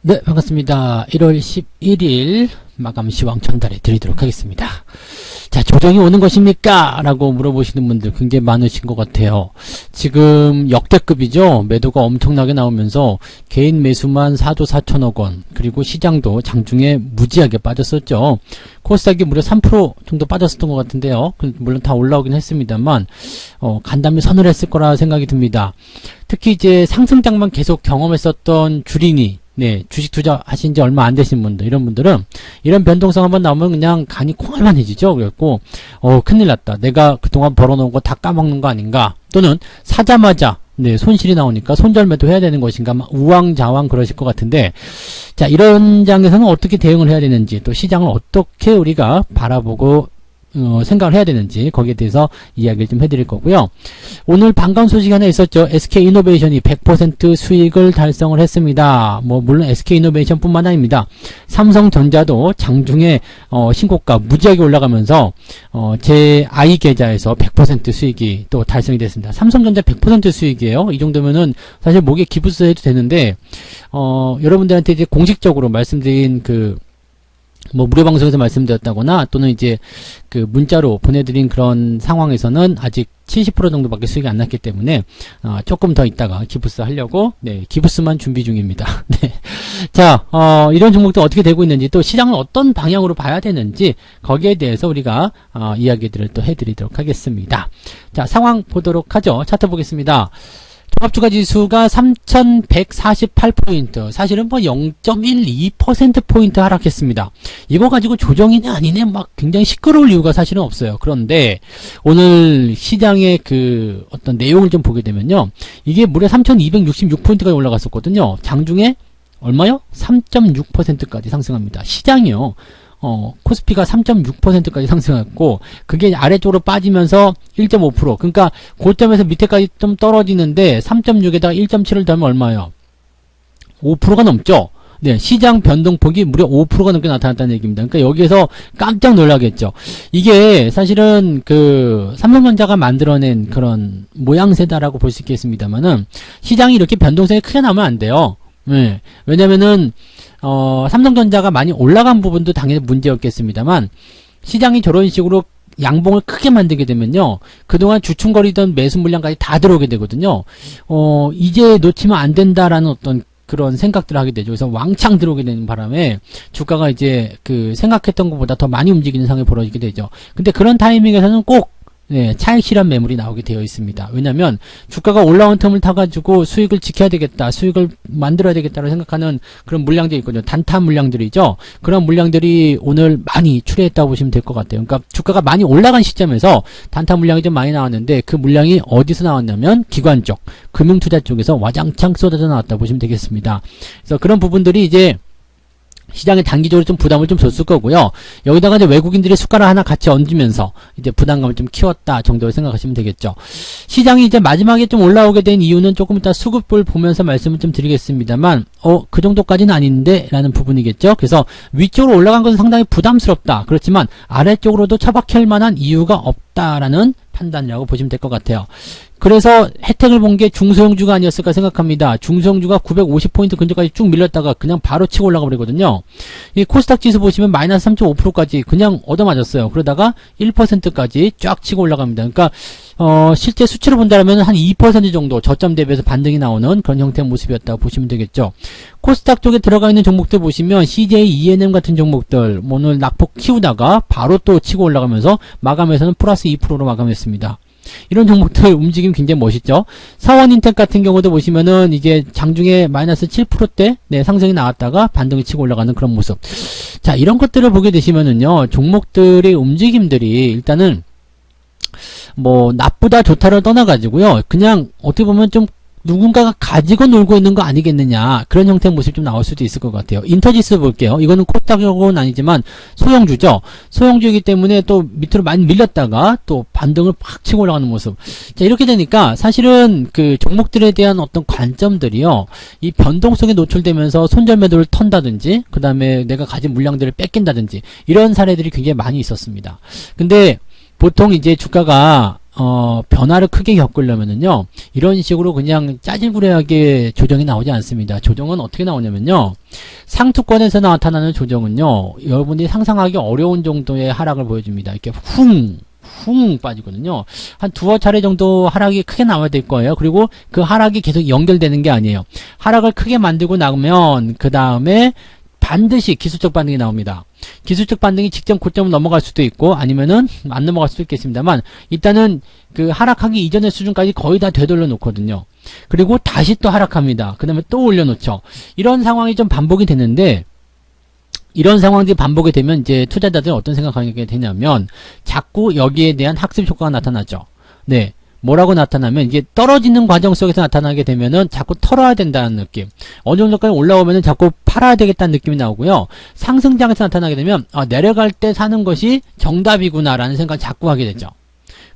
네, 반갑습니다. 1월 11일 마감 시황 전달해 드리도록 하겠습니다. 자, 조정이 오는 것입니까? 라고 물어보시는 분들 굉장히 많으신 것 같아요. 지금 역대급이죠. 매도가 엄청나게 나오면서 개인 매수만 4조 4천억 원, 그리고 시장도 장중에 무지하게 빠졌었죠. 코스닥이 무려 3% 정도 빠졌었던 것 같은데요. 물론 다 올라오긴 했습니다만 간담이 서늘했을 거라 생각이 듭니다. 특히 이제 상승장만 계속 경험했었던 주린이, 네, 주식 투자하신 지 얼마 안 되신 분들, 이런 분들은 이런 변동성 한번 나오면 그냥 간이 콩알만해지죠. 그래갖고 큰일 났다, 내가 그동안 벌어놓은 거 다 까먹는 거 아닌가, 또는 사자마자 네, 손실이 나오니까 손절매도 해야 되는 것인가, 우왕좌왕 그러실 것 같은데, 자, 이런 장에서는 어떻게 대응을 해야 되는지, 또 시장을 어떻게 우리가 바라보고 생각을 해야 되는지, 거기에 대해서 이야기를 좀 해드릴 거고요. 오늘 반가운 소식이 하나 있었죠. SK이노베이션이 100% 수익을 달성을 했습니다. 물론 SK이노베이션 뿐만 아닙니다. 삼성전자도 장중에 신고가 무지하게 올라가면서 제 I 계좌에서 100% 수익이 또 달성이 됐습니다. 삼성전자 100% 수익이에요. 이 정도면은 사실 목에 기부스 해도 되는데, 여러분들한테 이제 공식적으로 말씀드린 무료 방송에서 말씀드렸다거나, 또는 이제 문자로 보내드린 그런 상황에서는 아직 70% 정도밖에 수익이 안 났기 때문에 조금 더 있다가 기부스 하려고, 네, 기부스만 준비 중입니다. 네. 자, 이런 종목도 어떻게 되고 있는지, 또 시장을 어떤 방향으로 봐야 되는지, 거기에 대해서 우리가 이야기들을 또 해드리도록 하겠습니다. 자, 상황 보도록 하죠. 차트 보겠습니다. 종합주가지수가 3148포인트, 사실은 0.12%포인트 하락했습니다. 이거 가지고 조정이냐 아니냐 굉장히 시끄러울 이유가 사실은 없어요. 그런데 오늘 시장의 어떤 내용을 좀 보게 되면요, 이게 무려 3266포인트가 올라갔었거든요. 장중에 얼마요? 3.6%까지 상승합니다. 시장이요. 코스피가 3.6%까지 상승했고, 그게 아래쪽으로 빠지면서 1.5%, 그러니까 고점에서 밑에까지 좀 떨어지는데 3.6에다가 1.7을 더하면 얼마예요? 5%가 넘죠? 네, 시장 변동폭이 무려 5%가 넘게 나타났다는 얘기입니다. 그러니까 여기에서 깜짝 놀라겠죠. 이게 사실은 삼성전자가 만들어낸 그런 모양새다라고 볼 수 있겠습니다만은, 시장이 이렇게 변동성이 크게 나오면 안 돼요. 네, 왜냐면은 삼성전자가 많이 올라간 부분도 당연히 문제였겠습니다만, 시장이 저런 식으로 양봉을 크게 만들게 되면요, 그동안 주춤거리던 매수 물량까지 다 들어오게 되거든요. 이제 놓치면 안 된다라는 어떤 그런 생각들을 하게 되죠. 그래서 왕창 들어오게 되는 바람에 주가가 이제 생각했던 것보다 더 많이 움직이는 상황이 벌어지게 되죠. 근데 그런 타이밍에서는 꼭 네, 차익 실현 매물이 나오게 되어 있습니다. 왜냐면 주가가 올라온 틈을 타가지고 수익을 지켜야 되겠다, 수익을 만들어야 되겠다고 생각하는 그런 물량들이 있거든요. 단타 물량들이죠. 그런 물량들이 오늘 많이 출회했다고 보시면 될 것 같아요. 그러니까 주가가 많이 올라간 시점에서 단타 물량이 좀 많이 나왔는데, 그 물량이 어디서 나왔냐면 기관 쪽, 금융투자 쪽에서 와장창 쏟아져 나왔다고 보시면 되겠습니다. 그래서 그런 부분들이 이제 시장에 단기적으로 좀 부담을 좀 줬을 거고요. 여기다가 이제 외국인들이 숟가락 하나 같이 얹으면서 이제 부담감을 좀 키웠다 정도로 생각하시면 되겠죠. 시장이 이제 마지막에 좀 올라오게 된 이유는 조금 이따 수급을 보면서 말씀을 좀 드리겠습니다만, 그 정도까지는 아닌데 라는 부분이겠죠. 그래서 위쪽으로 올라간 것은 상당히 부담스럽다. 그렇지만 아래쪽으로도 처박힐 만한 이유가 없다라는 판단이라고 보시면 될 것 같아요. 그래서 혜택을 본 게 중소형주가 아니었을까 생각합니다. 중소형주가 950포인트 근처까지 쭉 밀렸다가 그냥 바로 치고 올라가 버리거든요. 이 코스닥 지수 보시면 마이너스 3.5%까지 그냥 얻어맞았어요. 그러다가 1%까지 쫙 치고 올라갑니다. 그러니까 실제 수치로 본다면 한 2% 정도 저점 대비해서 반등이 나오는 그런 형태의 모습이었다고 보시면 되겠죠. 코스닥 쪽에 들어가 있는 종목들 보시면 CJ, ENM 같은 종목들 오늘 낙폭 키우다가 바로 또 치고 올라가면서 마감에서는 플러스 2%로 마감했습니다. 이런 종목들 움직임 굉장히 멋있죠. 사원인텍 같은 경우도 보시면은 이게 장중에 마이너스 7%대 네, 상승이 나왔다가 반등을 치고 올라가는 그런 모습. 자, 이런 것들을 보게 되시면은요, 종목들의 움직임들이 일단은 나쁘다 좋다를 떠나가지고요, 그냥 어떻게 보면 좀 누군가가 가지고 놀고 있는 거 아니겠느냐, 그런 형태의 모습이 좀 나올 수도 있을 것 같아요. 인터지수 볼게요. 이거는 코스닥은 아니지만 소형주죠. 소형주이기 때문에 또 밑으로 많이 밀렸다가 또 반등을 팍 치고 올라가는 모습. 자, 이렇게 되니까 사실은 종목들에 대한 어떤 관점들이요, 이 변동성에 노출되면서 손절 매도를 턴다든지, 그 다음에 내가 가진 물량들을 뺏긴다든지, 이런 사례들이 굉장히 많이 있었습니다. 근데 보통 이제 주가가 변화를 크게 겪으려면은요, 이런 식으로 그냥 짜질구레하게 조정이 나오지 않습니다. 조정은 어떻게 나오냐면요, 상투권에서 나타나는 조정은요, 여러분들이 상상하기 어려운 정도의 하락을 보여줍니다. 이렇게 훅 빠지거든요. 한 두어 차례 정도 하락이 크게 나와야 될 거예요. 그리고 그 하락이 계속 연결되는 게 아니에요. 하락을 크게 만들고 나면 그 다음에 반드시 기술적 반등이 나옵니다. 기술적 반등이 직전 고점을 넘어갈 수도 있고 아니면은 안 넘어갈 수도 있겠습니다만 일단은 그 하락하기 이전의 수준까지 거의 다 되돌려 놓거든요. 그리고 다시 또 하락합니다. 그 다음에 또 올려놓죠. 이런 상황이 좀 반복이 되는데 이런 상황들이 반복이 되면 이제 투자자들은 어떤 생각하게 되냐면 자꾸 여기에 대한 학습 효과가 나타나죠. 네. 뭐라고 나타나면 이게 떨어지는 과정 속에서 나타나게 되면은 자꾸 털어야 된다는 느낌. 어느 정도까지 올라오면은 자꾸 팔아야 되겠다는 느낌이 나오고요. 상승장에서 나타나게 되면 내려갈 때 사는 것이 정답이구나라는 생각을 자꾸 하게 되죠.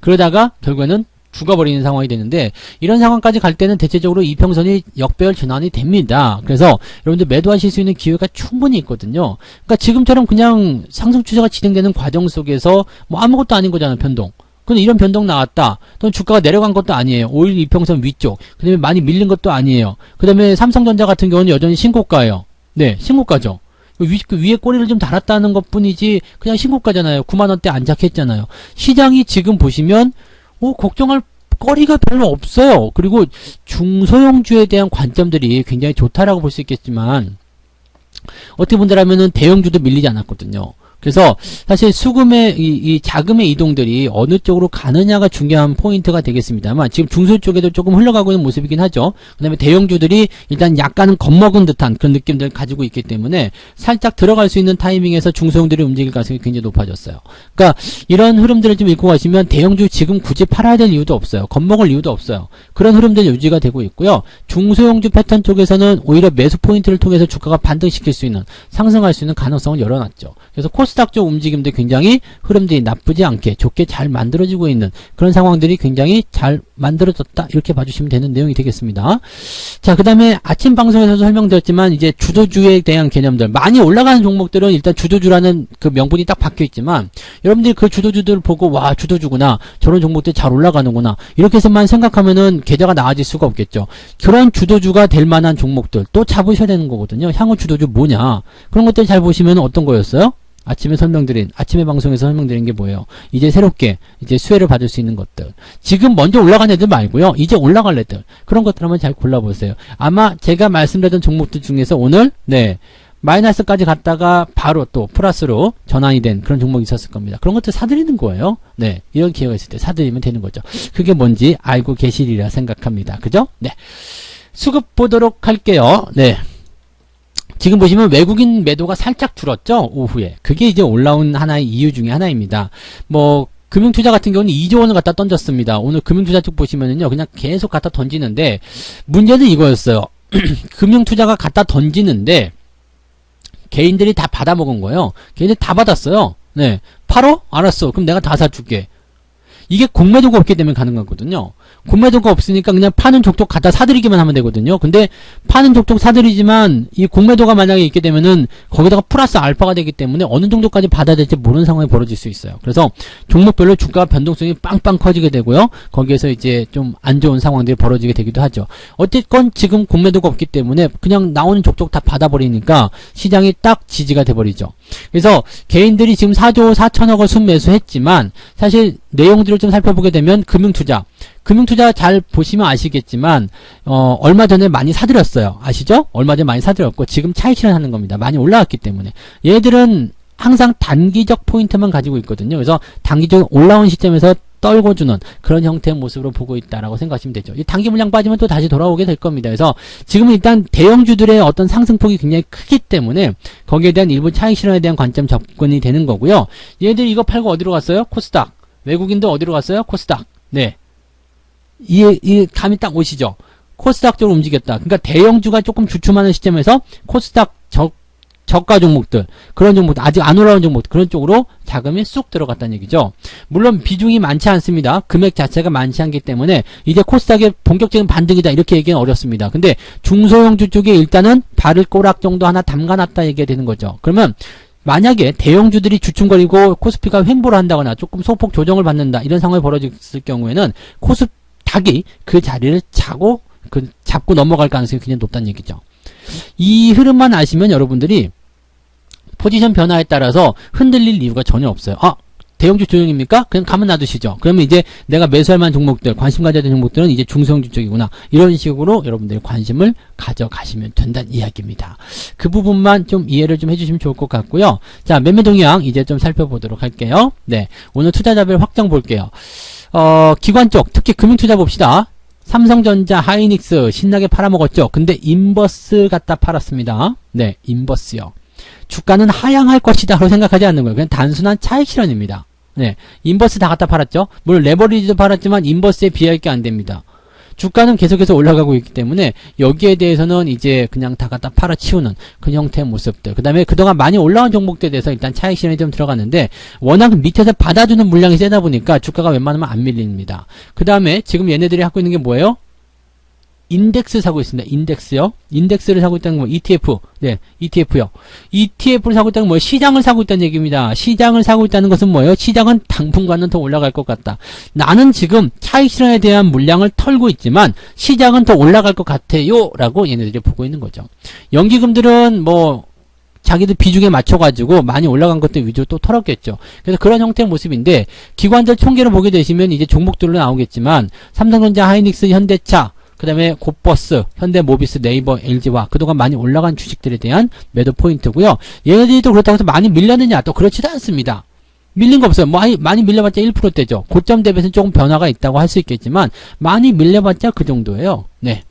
그러다가 결국에는 죽어버리는 상황이 되는데 이런 상황까지 갈 때는 대체적으로 이평선이 역배열 전환이 됩니다. 그래서 여러분들 매도하실 수 있는 기회가 충분히 있거든요. 그러니까 지금처럼 그냥 상승 추세가 진행되는 과정 속에서 뭐 아무것도 아닌 거잖아요. 변동. 근데 이런 변동 나왔다. 또는 주가가 내려간 것도 아니에요. 오히려 이평선 위쪽. 그 다음에 많이 밀린 것도 아니에요. 그 다음에 삼성전자 같은 경우는 여전히 신고가예요. 네, 신고가죠. 그 위에 꼬리를 좀 달았다는 것 뿐이지 그냥 신고가잖아요. 9만원대 안착했잖아요. 시장이 지금 보시면 걱정할 거리가 별로 없어요. 그리고 중소형주에 대한 관점들이 굉장히 좋다라고 볼 수 있겠지만 어떻게 본다라면은 대형주도 밀리지 않았거든요. 그래서 사실 수금의 이 자금의 이동들이 어느 쪽으로 가느냐가 중요한 포인트가 되겠습니다만 지금 중소 쪽에도 조금 흘러가고 있는 모습이긴 하죠. 그 다음에 대형주들이 일단 약간은 겁먹은 듯한 그런 느낌들을 가지고 있기 때문에 살짝 들어갈 수 있는 타이밍에서 중소형들이 움직일 가능성이 굉장히 높아졌어요. 그러니까 이런 흐름들을 좀 읽고 가시면 대형주 지금 굳이 팔아야 될 이유도 없어요. 겁먹을 이유도 없어요. 그런 흐름들이 유지가 되고 있고요. 중소형주 패턴 쪽에서는 오히려 매수 포인트를 통해서 주가가 반등시킬 수 있는 상승할 수 있는 가능성을 열어놨죠. 그래서 코스닥 쪽 움직임도 굉장히 흐름들이 나쁘지 않게 좋게 잘 만들어지고 있는 그런 상황들이 굉장히 잘 만들어졌다 이렇게 봐주시면 되는 내용이 되겠습니다. 자, 그 다음에 아침 방송에서도 설명드렸지만 이제 주도주에 대한 개념들 많이 올라가는 종목들은 일단 주도주라는 그 명분이 딱 박혀 있지만 여러분들이 그 주도주들을 보고 와 주도주구나 저런 종목들 잘 올라가는구나 이렇게 해서만 생각하면은 계좌가 나아질 수가 없겠죠. 그런 주도주가 될 만한 종목들 또 잡으셔야 되는 거거든요. 향후 주도주 뭐냐 그런 것들 잘 보시면 어떤 거였어요? 아침에 방송에서 설명드린 게 뭐예요? 이제 새롭게, 이제 수혜를 받을 수 있는 것들. 지금 먼저 올라간 애들 말고요. 이제 올라갈 애들. 그런 것들 한번 잘 골라보세요. 아마 제가 말씀드렸던 종목들 중에서 오늘, 네, 마이너스까지 갔다가 바로 또 플러스로 전환이 된 그런 종목이 있었을 겁니다. 그런 것들 사들이는 거예요. 네, 이런 기회가 있을 때 사들이면 되는 거죠. 그게 뭔지 알고 계시리라 생각합니다. 그죠? 네. 수급 보도록 할게요. 네. 지금 보시면 외국인 매도가 살짝 줄었죠? 오후에. 그게 이제 올라온 하나의 이유 중에 하나입니다. 뭐 금융투자 같은 경우는 2조 원을 갖다 던졌습니다. 오늘 금융투자 쪽 보시면은요. 그냥 계속 갖다 던지는데 문제는 이거였어요. 금융투자가 갖다 던지는데 개인들이 다 받아먹은 거예요. 개인들이 다 받았어요. 네. 팔어? 알았어. 그럼 내가 다 사줄게. 이게 공매도가 없기 때문에 가능하거든요. 공매도가 없으니까 그냥 파는 족족 갖다 사들이기만 하면 되거든요. 근데 파는 족족 사들이지만 이 공매도가 만약에 있게 되면은 거기다가 플러스 알파가 되기 때문에 어느 정도까지 받아야 될지 모르는 상황이 벌어질 수 있어요. 그래서 종목별로 주가 변동성이 빵빵 커지게 되고요. 거기에서 이제 좀 안 좋은 상황들이 벌어지게 되기도 하죠. 어쨌건 지금 공매도가 없기 때문에 그냥 나오는 족족 다 받아버리니까 시장이 딱 지지가 돼버리죠. 그래서 개인들이 지금 4조 4천억을 순매수했지만 사실 내용들을 좀 살펴보게 되면 금융투자 잘 보시면 아시겠지만 얼마 전에 많이 사들였어요. 아시죠? 얼마 전에 많이 사들였고 지금 차익 실현하는 겁니다. 많이 올라왔기 때문에 얘들은 항상 단기적 포인트만 가지고 있거든요. 그래서 단기적 올라온 시점에서 떨고 주는 그런 형태의 모습으로 보고 있다라고 생각하시면 되죠. 이 단기 물량 빠지면 또 다시 돌아오게 될 겁니다. 그래서 지금은 일단 대형주들의 어떤 상승폭이 굉장히 크기 때문에 거기에 대한 일부 차익 실현에 대한 관점 접근이 되는 거고요. 얘들 이거 팔고 어디로 갔어요? 코스닥. 외국인도 어디로 갔어요? 코스닥. 네. 이 감이 딱 오시죠? 코스닥 쪽으로 움직였다. 그러니까 대형주가 조금 주춤하는 시점에서 코스닥 저가 종목들, 그런 종목들, 아직 안 올라온 종목들, 그런 쪽으로 자금이 쑥 들어갔다는 얘기죠. 물론 비중이 많지 않습니다. 금액 자체가 많지 않기 때문에 이제 코스닥의 본격적인 반등이다 이렇게 얘기는 어렵습니다. 근데 중소형주 쪽에 일단은 발을 꼬락 정도 하나 담가놨다 얘기가 되는 거죠. 그러면 만약에 대형주들이 주춤거리고 코스피가 횡보를 한다거나 조금 소폭 조정을 받는다 이런 상황이 벌어졌을 경우에는 코스닥이 그 자리를 잡고 넘어갈 가능성이 굉장히 높다는 얘기죠. 이 흐름만 아시면 여러분들이 포지션 변화에 따라서 흔들릴 이유가 전혀 없어요. 대형주 조정입니까? 그냥 가만 놔두시죠. 그러면 이제 내가 매수할 만한 종목들, 관심 가져야 되는 종목들은 이제 중소형주 쪽이구나. 이런 식으로 여러분들이 관심을 가져가시면 된다는 이야기입니다. 그 부분만 좀 이해를 좀 해주시면 좋을 것 같고요. 자, 매매 동향 이제 좀 살펴보도록 할게요. 네, 오늘 투자자별 확정 볼게요. 기관 쪽, 특히 금융투자 봅시다. 삼성전자, 하이닉스 신나게 팔아먹었죠. 근데 인버스 갖다 팔았습니다. 네, 인버스요. 주가는 하향할 것이다라고 생각하지 않는 거예요. 그냥 단순한 차익 실현입니다. 네, 인버스 다 갖다 팔았죠. 물론 레버리지도 팔았지만 인버스에 비할 게 안 됩니다. 주가는 계속해서 올라가고 있기 때문에 여기에 대해서는 이제 그냥 다 갖다 팔아치우는 그런 형태의 모습들. 그 다음에 그동안 많이 올라온 종목들에 대해서 일단 차익 실현이 좀 들어갔는데 워낙 밑에서 받아주는 물량이 세다 보니까 주가가 웬만하면 안 밀립니다. 그 다음에 지금 얘네들이 하고 있는 게 뭐예요? 인덱스 사고 있습니다. 인덱스요. 인덱스를 사고 있다는 건 ETF. 네, ETF요. ETF를 사고 있다는 건 뭐예요? 시장을 사고 있다는 얘기입니다. 시장을 사고 있다는 것은 뭐예요? 시장은 당분간은 더 올라갈 것 같다. 나는 지금 차익 실현에 대한 물량을 털고 있지만 시장은 더 올라갈 것 같아요. 라고 얘네들이 보고 있는 거죠. 연기금들은 뭐 자기들 비중에 맞춰가지고 많이 올라간 것들 위주로 또 털었겠죠. 그래서 그런 형태의 모습인데 기관들 총계를 보게 되시면 이제 종목들로 나오겠지만 삼성전자, 하이닉스, 현대차 그 다음에 곧버스, 현대모비스, 네이버, LG와 그동안 많이 올라간 주식들에 대한 매도 포인트고요. 얘네들이 또 그렇다고 해서 많이 밀렸느냐? 또 그렇지도 않습니다. 밀린 거 없어요. 많이 밀려봤자 1%대죠. 고점 대비해서는 조금 변화가 있다고 할 수 있겠지만 많이 밀려봤자 그 정도예요. 네.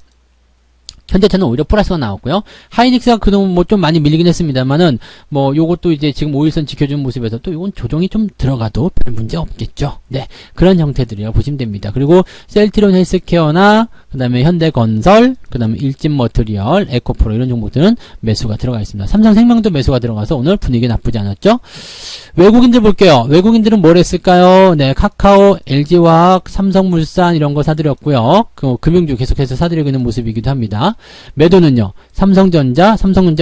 현대차는 오히려 플러스가 나왔고요. 하이닉스가 그동안 뭐 좀 많이 밀리긴 했습니다만은 뭐 요것도 이제 지금 5일선 지켜준 모습에서 또 이건 조정이 좀 들어가도 별 문제 없겠죠. 네, 그런 형태들이라고 보시면 됩니다. 그리고 셀트리온 헬스케어나 그 다음에 현대건설, 그 다음에 일진머트리얼, 에코프로 이런 종목들은 매수가 들어가 있습니다. 삼성생명도 매수가 들어가서 오늘 분위기 나쁘지 않았죠. 외국인들 볼게요. 외국인들은 뭘 했을까요? 네, 카카오, LG화학, 삼성물산 이런 거 사들였고요. 그 금융주 계속해서 사들이고 있는 모습이기도 합니다. 매도는요. 삼성전자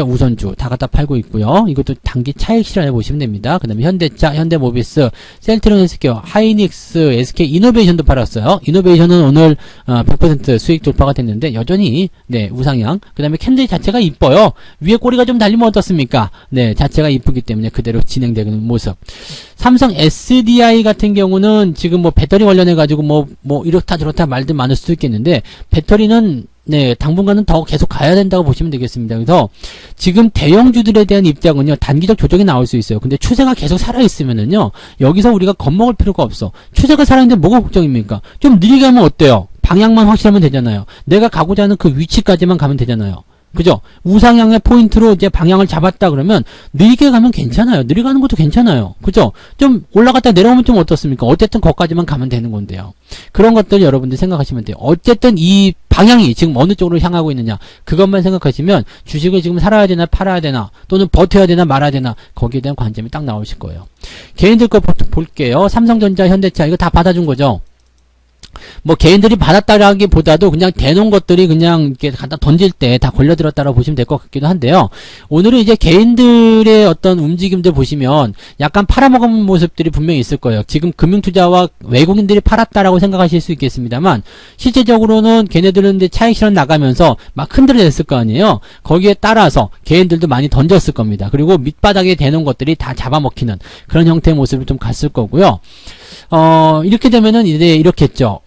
우선주 다 갖다 팔고 있고요. 이것도 단기 차익 실현해 보시면 됩니다. 그 다음에 현대차, 현대모비스, 셀트리온 헬스케어, 하이닉스, SK이노베이션도 팔았어요. 이노베이션은 오늘 100% 수익 돌파가 됐는데 여전히 네, 우상향. 그 다음에 캔들 자체가 이뻐요. 위에 꼬리가 좀 달리면 어떻습니까? 네, 자체가 이쁘기 때문에 그대로 진행되는 모습. 삼성 SDI 같은 경우는 지금 뭐 배터리 관련해 가지고 뭐 이렇다 저렇다 말들 많을 수도 있겠는데 배터리는 네, 당분간은 더 계속 가야 된다고 보시면 되겠습니다. 그래서 지금 대형주들에 대한 입장은요, 단기적 조정이 나올 수 있어요. 근데 추세가 계속 살아있으면은요, 여기서 우리가 겁먹을 필요가 없어. 추세가 살아있는데 뭐가 걱정입니까? 좀 느리게 하면 어때요? 방향만 확실하면 되잖아요. 내가 가고자 하는 그 위치까지만 가면 되잖아요. 그죠? 우상향의 포인트로 이제 방향을 잡았다 그러면 느리게 가면 괜찮아요. 느리게 가는 것도 괜찮아요. 그죠? 좀 올라갔다 내려오면 좀 어떻습니까? 어쨌든 거기까지만 가면 되는 건데요. 그런 것들 여러분들 생각하시면 돼요. 어쨌든 이 방향이 지금 어느 쪽으로 향하고 있느냐 그것만 생각하시면 주식을 지금 살아야 되나 팔아야 되나 또는 버텨야 되나 말아야 되나 거기에 대한 관점이 딱 나오실 거예요. 개인들 거 볼게요. 삼성전자, 현대차 이거 다 받아준 거죠. 뭐 개인들이 받았다라기보다도 그냥 대놓은 것들이 그냥 이렇게 갖다 던질 때 다 걸려들었다라고 보시면 될 것 같기도 한데요. 오늘은 이제 개인들의 어떤 움직임들 보시면 약간 팔아먹은 모습들이 분명히 있을 거예요. 지금 금융투자와 외국인들이 팔았다라고 생각하실 수 있겠습니다만 실제적으로는 걔네들은 이제 차익 실현 나가면서 막 흔들어냈을 거 아니에요. 거기에 따라서 개인들도 많이 던졌을 겁니다. 그리고 밑바닥에 대놓은 것들이 다 잡아먹히는 그런 형태의 모습을 좀 갔을 거고요. 이렇게 되면은 이제 이렇겠죠.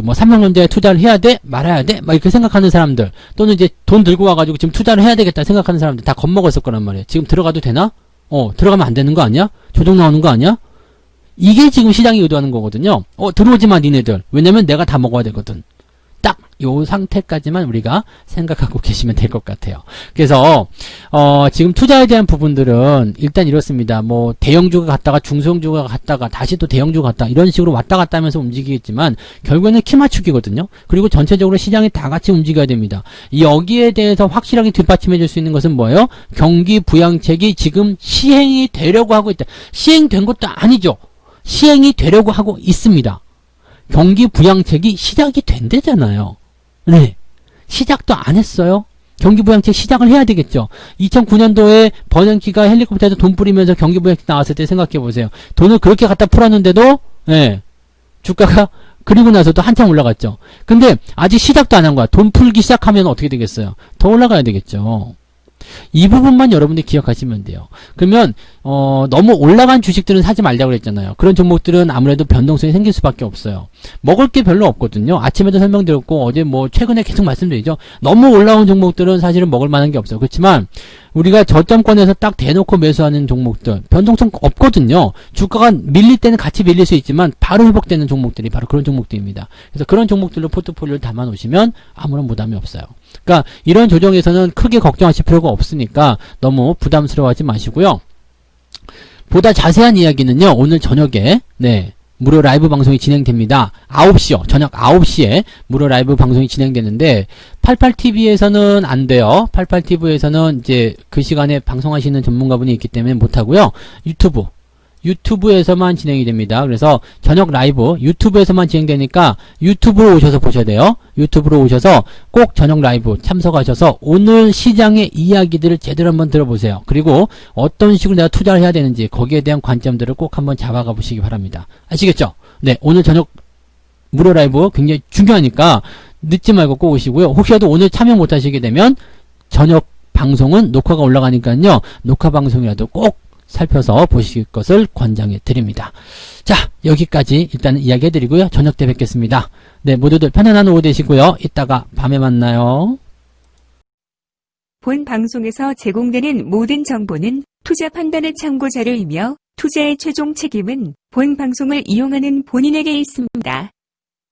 뭐 삼성전자에 투자를 해야 돼? 말아야 돼? 막 이렇게 생각하는 사람들 또는 이제 돈 들고 와가지고 지금 투자를 해야 되겠다 생각하는 사람들 다 겁먹었을 거란 말이에요. 지금 들어가도 되나? 들어가면 안 되는 거 아니야? 조정 나오는 거 아니야? 이게 지금 시장이 의도하는 거거든요. 들어오지 마 니네들. 왜냐면 내가 다 먹어야 되거든. 딱 요 상태까지만 우리가 생각하고 계시면 될 것 같아요. 그래서 지금 투자에 대한 부분들은 일단 이렇습니다. 뭐 대형주가 갔다가 중소형주가 갔다가 다시 또 대형주가 갔다 이런 식으로 왔다 갔다 하면서 움직이겠지만 결국에는 키 맞추기거든요. 그리고 전체적으로 시장이 다 같이 움직여야 됩니다. 여기에 대해서 확실하게 뒷받침해 줄 수 있는 것은 뭐예요? 경기 부양책이 지금 시행이 되려고 하고 있다. 시행된 것도 아니죠. 시행이 되려고 하고 있습니다. 경기 부양책이 시작이 된대잖아요. 네. 시작도 안 했어요. 경기부양책 시작을 해야 되겠죠. 2009년도에 버냉키가 헬리콥터에서 돈 뿌리면서 경기부양책 나왔을 때 생각해보세요. 돈을 그렇게 갖다 풀었는데도 예, 주가가 그리고 나서도 한참 올라갔죠. 근데 아직 시작도 안 한 거야. 돈 풀기 시작하면 어떻게 되겠어요? 더 올라가야 되겠죠. 이 부분만 여러분들이 기억하시면 돼요. 그러면 너무 올라간 주식들은 사지 말자고 그랬잖아요. 그런 종목들은 아무래도 변동성이 생길 수밖에 없어요. 먹을 게 별로 없거든요. 아침에도 설명드렸고 어제 뭐 최근에 계속 말씀드리죠. 너무 올라온 종목들은 사실은 먹을 만한 게 없어요. 그렇지만 우리가 저점권에서 딱 대놓고 매수하는 종목들 변동성 없거든요. 주가가 밀릴 때는 같이 밀릴 수 있지만 바로 회복되는 종목들이 바로 그런 종목들입니다. 그래서 그런 종목들로 포트폴리오를 담아 놓으시면 아무런 부담이 없어요. 그러니까 이런 조정에서는 크게 걱정하실 필요가 없으니까 너무 부담스러워하지 마시고요. 보다 자세한 이야기는요, 오늘 저녁에, 네, 무료 라이브 방송이 진행됩니다. 9시요. 저녁 9시에 무료 라이브 방송이 진행되는데, 88TV에서는 안 돼요. 88TV에서는 이제 그 시간에 방송하시는 전문가분이 있기 때문에 못하고요. 유튜브에서만 진행이 됩니다. 그래서 저녁 라이브 유튜브에서만 진행되니까 유튜브로 오셔서 보셔야 돼요. 유튜브로 오셔서 꼭 저녁 라이브 참석하셔서 오늘 시장의 이야기들을 제대로 한번 들어보세요. 그리고 어떤 식으로 내가 투자를 해야 되는지 거기에 대한 관점들을 꼭 한번 잡아가 보시기 바랍니다. 아시겠죠? 네, 오늘 저녁 무료 라이브 굉장히 중요하니까 늦지 말고 꼭 오시고요. 혹시라도 오늘 참여 못하시게 되면 저녁 방송은 녹화가 올라가니까요. 녹화 방송이라도 꼭 살펴서 보실 것을 권장해 드립니다. 자, 여기까지 일단 이야기 해드리고요. 저녁 때 뵙겠습니다. 네, 모두들 편안한 오후 되시고요. 이따가 밤에 만나요. 본 방송에서 제공되는 모든 정보는 투자 판단의 참고 자료이며 투자의 최종 책임은 본 방송을 이용하는 본인에게 있습니다.